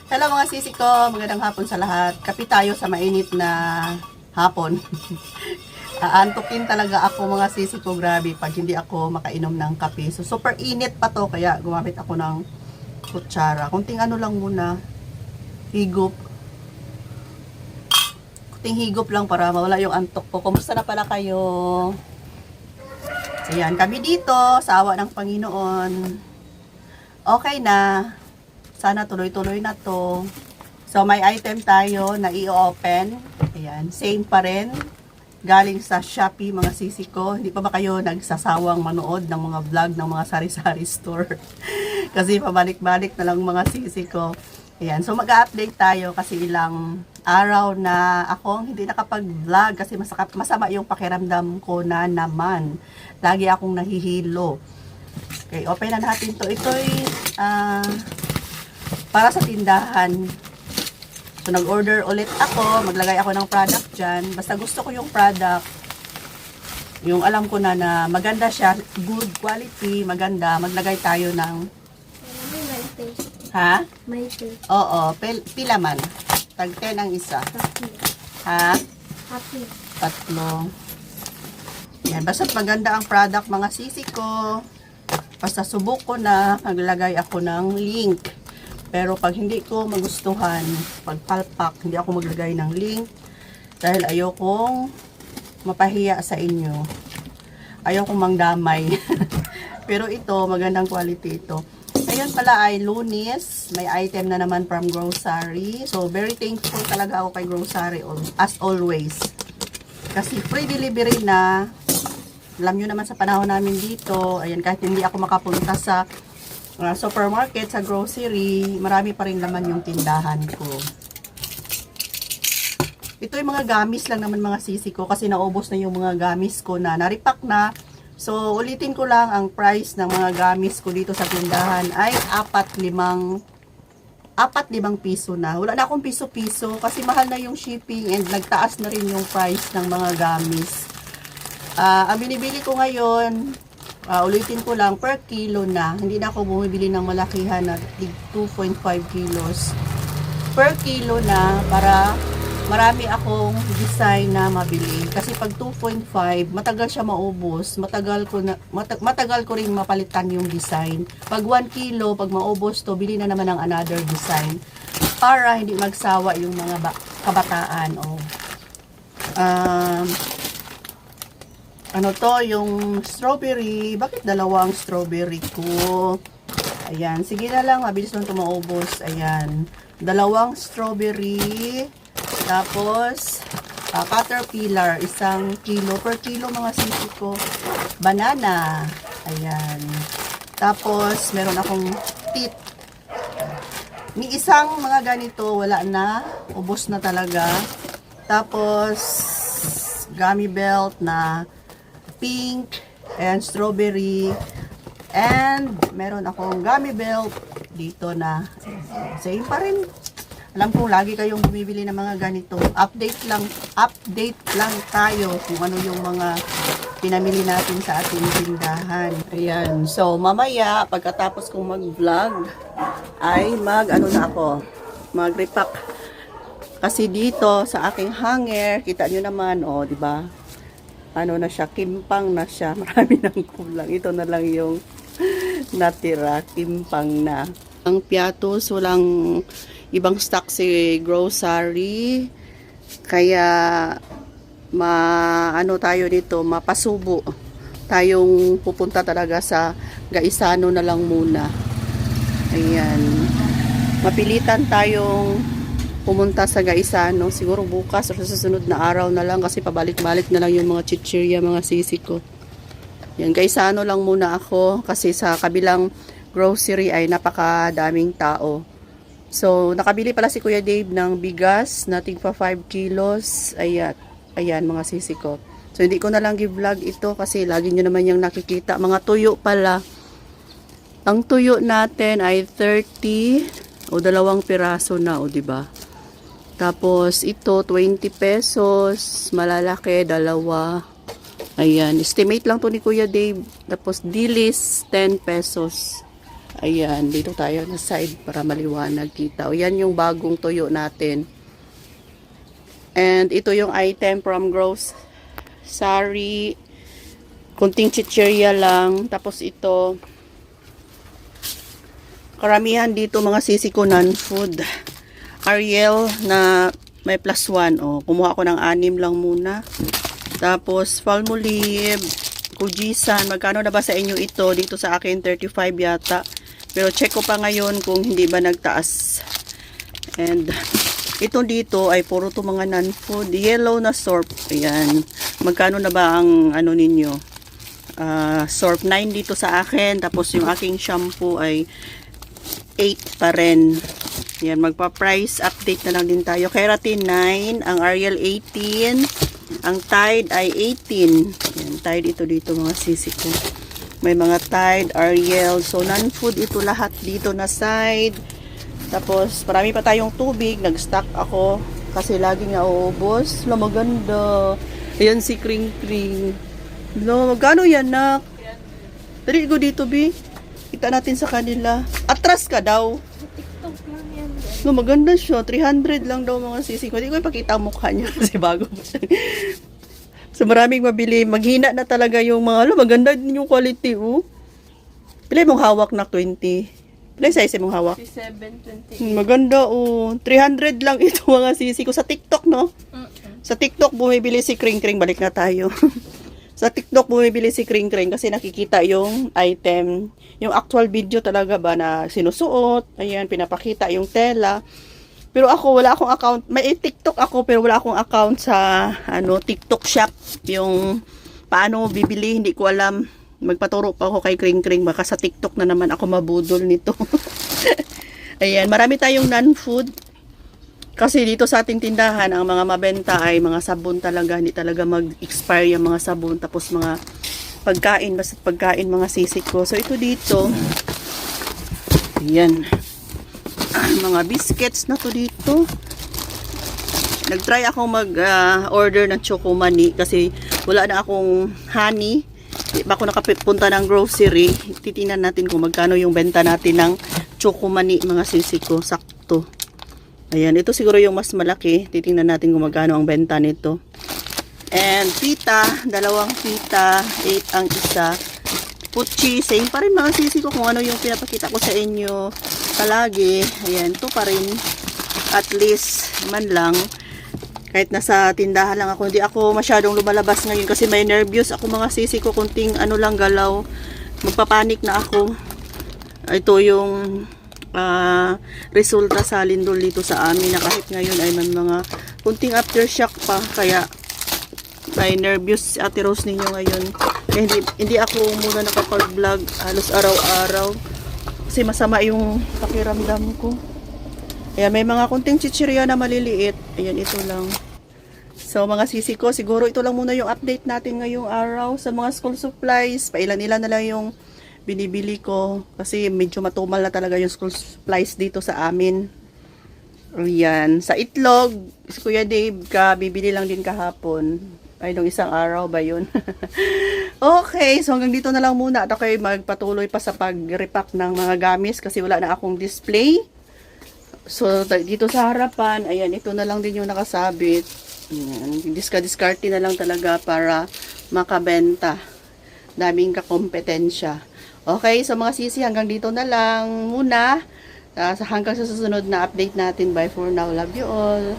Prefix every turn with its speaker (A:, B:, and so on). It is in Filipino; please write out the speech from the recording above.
A: Hello mga sisi ko, magandang hapon sa lahat. Kape tayo sa mainit na hapon. Aantukin talaga ako mga sisi ko, grabe, pag hindi ako makainom ng kape. So super init pa to, kaya gumamit ako ng kutsara. Kunting ano lang muna, higop. Kunting higop lang para mawala yung antok ko. Kumusta na pala kayo? Ayan, kami dito, sa awa ng Panginoon. Okay na. Sana tuloy-tuloy na to. So, may item tayo na i-open. Ayan, same pa rin. Galing sa Shopee, mga sisi ko. Hindi pa ba kayo nagsasawang manood ng mga vlog ng mga sari-sari store? Kasi pabalik-balik na lang mga sisi ko. Ayan, so mag-update tayo kasi ilang araw na akong hindi nakapag-vlog kasi masama yung pakiramdam ko na naman. Lagi akong nahihilo. Okay, open na natin to. Ito'y para sa tindahan. So, nag-order ulit ako. Maglagay ako ng product dyan. Basta gusto ko yung product. Yung alam ko na maganda siya. Good quality. Maganda. Maglagay tayo ng...
B: May taste.
A: Ha?
B: May taste.
A: Oo. Pila man. Tag 10 ang isa.
B: Happy.
A: Ha?
B: Happy.
A: 3. Yan. Basta maganda ang product mga sisi ko. Basta subok ko na. Maglagay ako ng link. Pero pag hindi ko magustuhan, pag palpak, hindi ako maglagay ng link dahil ayokong mapahiya sa inyo. Ayokong mangdamay. Pero ito, magandang quality ito. Ayun pala ay Lunes. May item na naman from grocery. So, very thankful talaga ako kay grocery as always. Kasi free delivery na. Alam nyo naman sa panahon namin dito, ayan, kahit hindi ako makapunta sa supermarket, sa grocery, marami pa rin laman yung tindahan ko. Ito yung mga gamis lang naman mga sisi ko kasi naubos na yung mga gamis ko na naripak na. So, ulitin ko lang ang price ng mga gamis ko dito sa tindahan ay 4-5 piso na. Wala na akong piso-piso kasi mahal na yung shipping and nagtaas na rin yung price ng mga gamis. Ang binibili ko ngayon, ulitin ko lang, per kilo na. Hindi na ako bumibili ng malakihan na 2.5 kilos. Per kilo na para marami akong design na mabili. Kasi pag 2.5, matagal siya maubos. Matagal ko rin mapalitan yung design. Pag 1 kilo, pag maubos to, bili na naman ng another design. Para hindi magsawa yung mga kabataan. Ano to, yung strawberry. Bakit dalawang strawberry ko? Ayan, sige na lang, mabilis lang ito maubos. Ayan, dalawang strawberry. Tapos, caterpillar, 1 kilo. Per kilo mga sisi ko. Banana. Ayan. Tapos, meron akong tit. May isang mga ganito, wala na. Ubos na talaga. Tapos, gummy belt na pink and strawberry, and meron akong gummy belt dito na same pa rin. Alam kong lagi kayong bumibili ng mga ganito. Update lang tayo kung ano yung mga pinamili natin sa ating tindahan. Ayan, so mamaya pagkatapos kong mag-vlog ay ano na ako, mag-repack kasi dito sa aking hanger, kita nyo naman, di ba? Ano na siya, kimpang na siya. Marami nang kulang. Ito na lang yung natira, kimpang na. Ang piatos, walang ibang stock si grocery. Kaya, tayo dito, mapasubo. Tayong pupunta talaga sa Gaisano na lang muna. Ayan. Mapilitan tayong pumunta sa Gaisano, siguro bukas o sa susunod na araw na lang kasi pabalik-balik na lang yung mga chichirya, mga sisi ko. Yan, Gaisano lang muna ako kasi sa kabilang grocery ay napakadaming tao. So, nakabili pala si Kuya Dave ng bigas na tigpa 5 kilos. Ayan mga sisi ko. So, hindi ko na lang i-vlog ito kasi lagi nyo naman yung nakikita. Mga tuyo pala. Ang tuyo natin ay 30 o 2 piraso na, diba? Tapos, ito, 20 pesos. Malalaki, 2. Ayan. Estimate lang to ni Kuya Dave. Tapos, dilis, 10 pesos. Ayan, dito tayo na side para maliwanag kita. O, yan yung bagong tuyo natin. And ito yung item from grocery. Kunting chichirya lang. Tapos ito, karamihan dito mga sisi ko non-food. Ariel na may +1. O, kumuha ko ng 6 lang muna. Tapos, Palmolive, Kujisan. Magkano na ba sa inyo ito? Dito sa akin, 35 yata. Pero check ko pa ngayon kung hindi ba nagtaas. And, ito dito ay puro to mga non-food. Yellow na Sorb. Ayan. Magkano na ba ang ano ninyo? Sorb 9 dito sa akin. Tapos, yung aking shampoo ay 8 pa rin. Yan, magpa-price update na lang din tayo. Keratin 9, ang Ariel 18, ang Tide ay 18. Yan, Tide ito dito mga sisi ko. May mga Tide, Ariel. So, non-food ito lahat dito na side. Tapos, marami pa tayong tubig. Nag-stock ako kasi laging nauubos. Lo, maganda. Ayan si Kring Kring. Lo, magkano yan, nak? Dali ko dito, Bi. Kita natin sa kanila. Atras ka daw.
B: TikTok lang yan.
A: No, maganda siya. 300 lang daw mga sisi ko. Hindi ko ipakita ang mukha niya kasi bago pa siya. So, maraming mabili. Maghina na talaga yung mga, maganda din yung quality, oh. Pila mong hawak na 20. Pila size mong hawak?
B: 720.
A: Maganda, oh. 300 lang ito mga sisi ko. Sa TikTok, no? Sa TikTok, bumibili si Kring Kring. Balik na tayo. Sa TikTok, bumibili si Kring Kring kasi nakikita yung item. Yung actual video talaga ba na sinusuot. Ayan, pinapakita yung tela. Pero ako, wala akong account. May TikTok ako, pero wala akong account sa TikTok shop. Yung paano bibili, hindi ko alam. Magpaturo pa ako kay Kring Kring. Baka sa TikTok na naman ako mabudol nito. Ayan, marami tayong non-food. Kasi dito sa ating tindahan, ang mga mabenta ay mga sabon talaga. Hindi talaga mag-expire yung mga sabon. Tapos mga pagkain, basta pagkain mga sisik ko. So, ito dito. Ayan. Mga biscuits na to dito. Nag-try ako mag-order ng Choco Mani kasi wala na akong honey. Di ba ako nakapunta ng grocery? Titingnan natin kung magkano yung benta natin ng Choco Mani mga sisik ko. Sakto. Ayan, ito siguro yung mas malaki. Titingnan natin kung magkano ang benta nito. And pita, 2 pita, 8 ang isa. Puchi, same pa rin mga sisi ko kung ano yung pinapakita ko sa inyo palagi. Ayan, ito pa rin. At least, man lang. Kahit nasa tindahan lang ako, hindi ako masyadong lumalabas ngayon kasi may nervous ako mga sisi ko. Kunting lang galaw. Magpapanik na ako. Ito yung resulta sa lindol dito sa amin na kahit ngayon ay may mga kunting aftershock pa kaya may nervous si Ate Rose ninyo ngayon kaya hindi ako muna nakapag-vlog halos araw-araw kasi masama yung pakiramdam ko. Ayan, may mga kunting chichirya na maliliit. Ayan, ito lang. So mga sisi ko, siguro ito lang muna yung update natin ngayong araw sa mga school supplies. Pailan-ilan na lang yung binibili ko kasi medyo matumal na talaga yung school supplies dito sa amin. Ayan. Sa itlog, si Kuya Dave bibili lang din kahapon. Ay, nung isang araw ba yun? Okay, so hanggang dito na lang muna. At ako'y magpatuloy pa sa pag-repack ng mga gamis kasi wala na akong display. So, dito sa harapan, ayan, ito na lang din yung nakasabit. Ayan, diskarte na lang talaga para makabenta. Daming kakompetensya. Okay, so mga sisi, hanggang dito na lang muna. Hanggang sa susunod na update natin. Bye for now. Love you all.